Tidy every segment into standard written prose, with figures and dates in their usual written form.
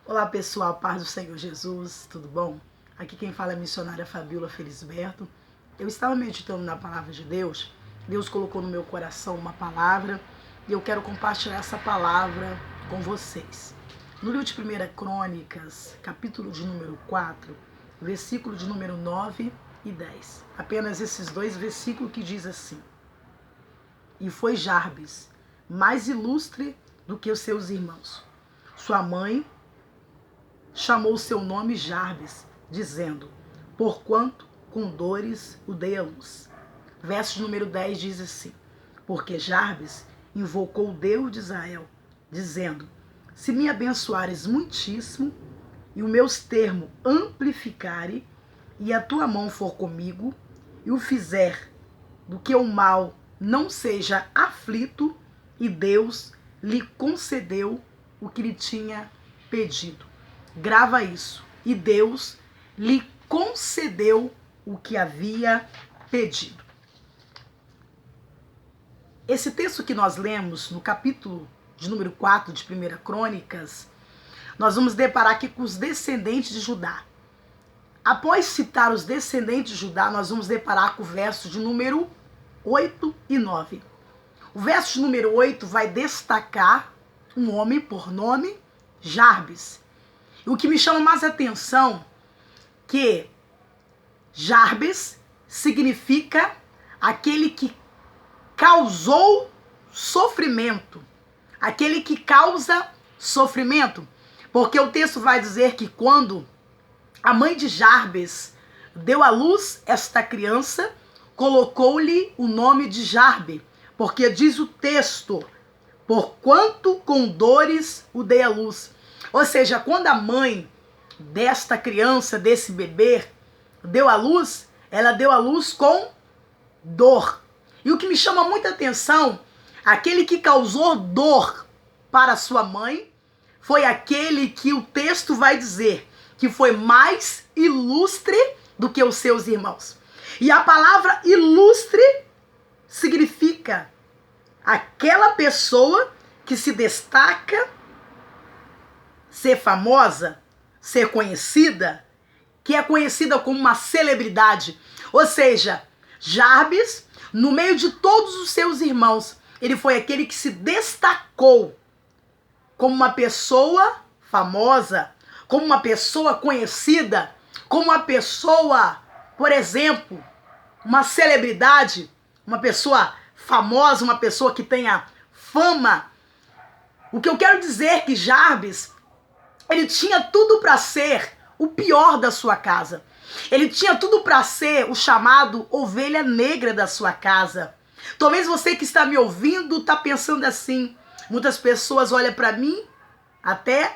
Olá pessoal, paz do Senhor Jesus, tudo bom? Aqui quem fala é a missionária Fabiola Felisberto. Eu estava meditando na palavra de Deus, Deus colocou no meu coração uma palavra e eu quero compartilhar essa palavra com vocês. No livro de 1 Crônicas, capítulo de número 4, versículo de número 9 e 10. Apenas esses dois versículos que diz assim: E foi Jarbes mais ilustre do que os seus irmãos. Sua mãe chamou seu nome Jarbes, dizendo: Porquanto com dores o dei à luz. Verso de número 10 diz assim: Porque Jarbes invocou o Deus de Israel, dizendo: Se me abençoares muitíssimo, e os meus termos amplificare, e a tua mão for comigo, e o fizer do que o mal não seja aflito, e Deus lhe concedeu o que lhe tinha pedido. Grava isso. E Deus lhe concedeu o que havia pedido. Esse texto que nós lemos no capítulo de número 4 de 1 Crônicas, nós vamos deparar aqui com os descendentes de Judá. Após citar os descendentes de Judá, nós vamos deparar com o verso de número 8 e 9. O verso de número 8 vai destacar um homem por nome Jarbes. O que me chama mais atenção que Jarbes significa aquele que causou sofrimento, aquele que causa sofrimento, porque o texto vai dizer que quando a mãe de Jarbes deu à luz esta criança, colocou-lhe o nome de Jarbe, porque diz o texto: porquanto com dores o dei à luz. Ou seja, quando a mãe desta criança, desse bebê, deu à luz, ela deu à luz com dor. E o que me chama muita atenção, aquele que causou dor para sua mãe, foi aquele que o texto vai dizer que foi mais ilustre do que os seus irmãos. E a palavra ilustre significa aquela pessoa que se destaca, ser famosa, ser conhecida, que é conhecida como uma celebridade. Ou seja, Jarbes, no meio de todos os seus irmãos, ele foi aquele que se destacou como uma pessoa famosa, como uma pessoa conhecida, como uma pessoa, por exemplo, uma celebridade, uma pessoa famosa, uma pessoa que tenha fama. O que eu quero dizer é que Jarbes, ele tinha tudo para ser o pior da sua casa. Ele tinha tudo para ser o chamado ovelha negra da sua casa. Talvez você que está me ouvindo está pensando assim. Muitas pessoas olham para mim, até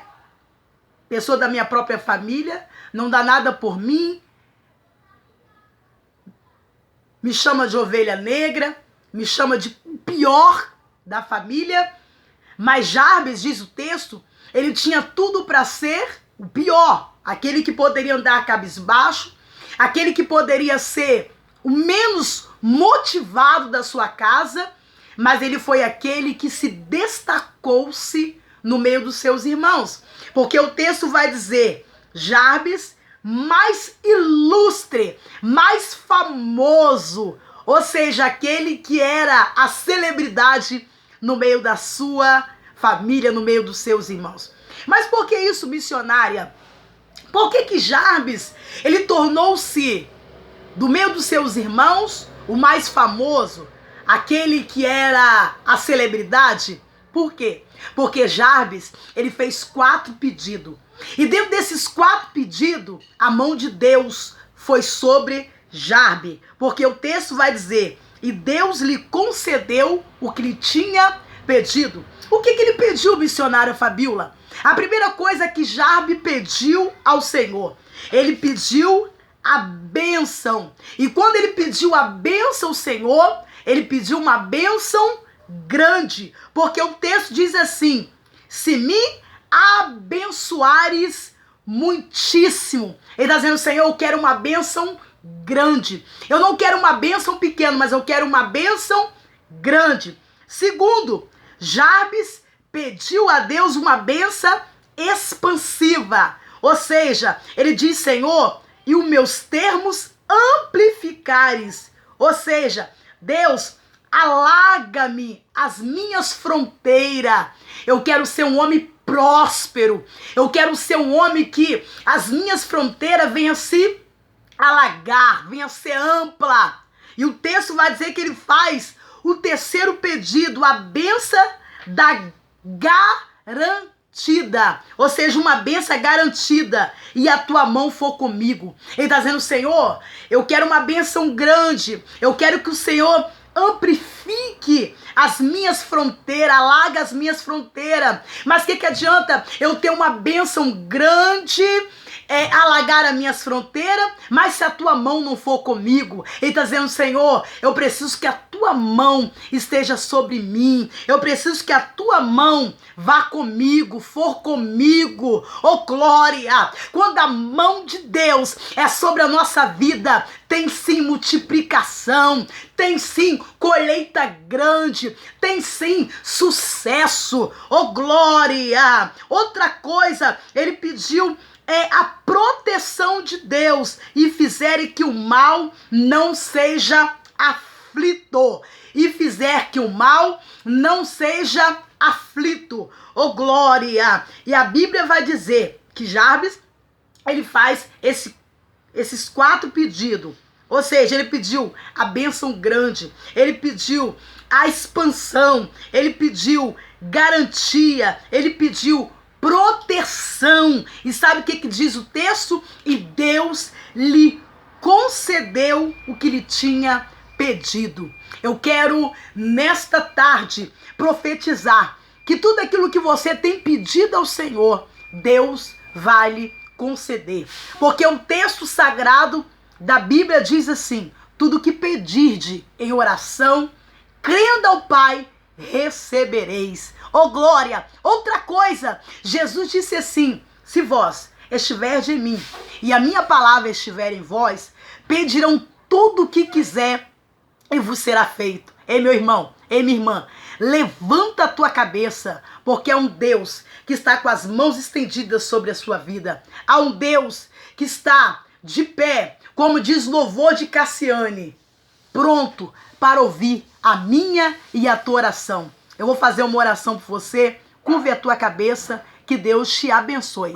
pessoa da minha própria família, não dá nada por mim, me chama de ovelha negra, me chama de pior da família. Mas Jarbes, diz o texto, ele tinha tudo para ser o pior, aquele que poderia andar cabisbaixo, aquele que poderia ser o menos motivado da sua casa, mas ele foi aquele que se destacou-se no meio dos seus irmãos, porque o texto vai dizer, Jarbes mais ilustre, mais famoso, ou seja, aquele que era a celebridade no meio da sua família, no meio dos seus irmãos. Mas por que isso, missionária? Por que Jarbes, ele tornou-se, do meio dos seus irmãos, o mais famoso, aquele que era a celebridade? Por quê? Porque Jarbes, ele fez 4 pedidos. E dentro desses 4 pedidos, a mão de Deus foi sobre Jarbes. Porque o texto vai dizer, e Deus lhe concedeu o que lhe tinha pedido. O que ele pediu, missionária Fabiola? A primeira coisa que Jarbes pediu ao Senhor, ele pediu a bênção. E quando ele pediu a bênção ao Senhor, ele pediu uma bênção grande. Porque o texto diz assim, se me abençoares muitíssimo. Ele está dizendo, Senhor, eu quero uma bênção grande. Eu não quero uma bênção pequena, mas eu quero uma bênção grande. Segundo, Jarbes pediu a Deus uma bênção expansiva. Ou seja, ele diz, Senhor, e os meus termos amplificares. Ou seja, Deus, alarga-me as minhas fronteiras. Eu quero ser um homem próspero. Eu quero ser um homem que as minhas fronteiras venham se alagar, venham ser ampla. E o texto vai dizer que ele faz o terceiro pedido, a bênção da garantida. Ou seja, uma bênção garantida. E a tua mão for comigo. Ele está dizendo, Senhor, eu quero uma bênção grande. Eu quero que o Senhor amplifique as minhas fronteiras, alaga as minhas fronteiras. Mas o que adianta eu ter uma bênção grande, alagar as minhas fronteiras, mas se a tua mão não for comigo? Ele está dizendo, Senhor, eu preciso que a tua mão esteja sobre mim. Eu preciso que a tua mão vá comigo, for comigo. Oh, glória! Quando a mão de Deus é sobre a nossa vida, tem sim multiplicação, tem sim colheita grande, tem sim sucesso. Oh, glória! Outra coisa, ele pediu a proteção de Deus e fizerem que o mal não seja aflito. E fizer que o mal não seja aflito. Oh, glória! E a Bíblia vai dizer que Jabes, ele faz esses 4 pedidos. Ou seja, ele pediu a bênção grande, ele pediu a expansão, ele pediu garantia, ele pediu proteção. E sabe o que diz o texto? E Deus lhe concedeu o que lhe tinha pedido. Eu quero, nesta tarde, profetizar que tudo aquilo que você tem pedido ao Senhor, Deus vai lhe conceder. Porque o texto sagrado da Bíblia diz assim: tudo que pedirde em oração, crendo ao Pai, recebereis. Oh, glória! Outra coisa, Jesus disse assim: se vós estiverdes em mim e a minha palavra estiver em vós, pedirão tudo o que quiser e vos será feito. Ei, meu irmão, ei, minha irmã, levanta a tua cabeça, porque é um Deus que está com as mãos estendidas sobre a sua vida. Há um Deus que está de pé, como diz louvor de Cassiane, pronto para ouvir a minha e a tua oração. Eu vou fazer uma oração por você. Curve a tua cabeça, que Deus te abençoe.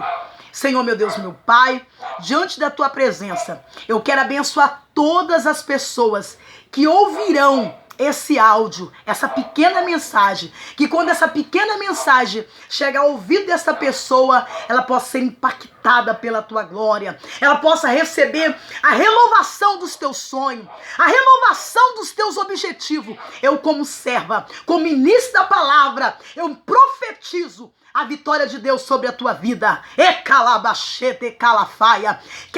Senhor, meu Deus, meu Pai, diante da tua presença, eu quero abençoar todas as pessoas que ouvirão esse áudio, essa pequena mensagem, que quando essa pequena mensagem chegar ao ouvido dessa pessoa, ela possa ser impactada pela tua glória, ela possa receber a renovação dos teus sonhos, a renovação dos teus objetivos. Eu, como serva, como ministro da palavra, eu profetizo a vitória de Deus sobre a tua vida. Que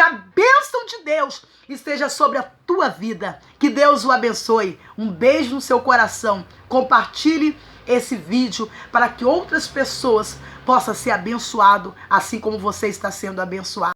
a bênção de Deus esteja sobre a tua vida. Que Deus o abençoe. Um beijo no seu coração. Compartilhe esse vídeo para que outras pessoas possam ser abençoadas, assim como você está sendo abençoado.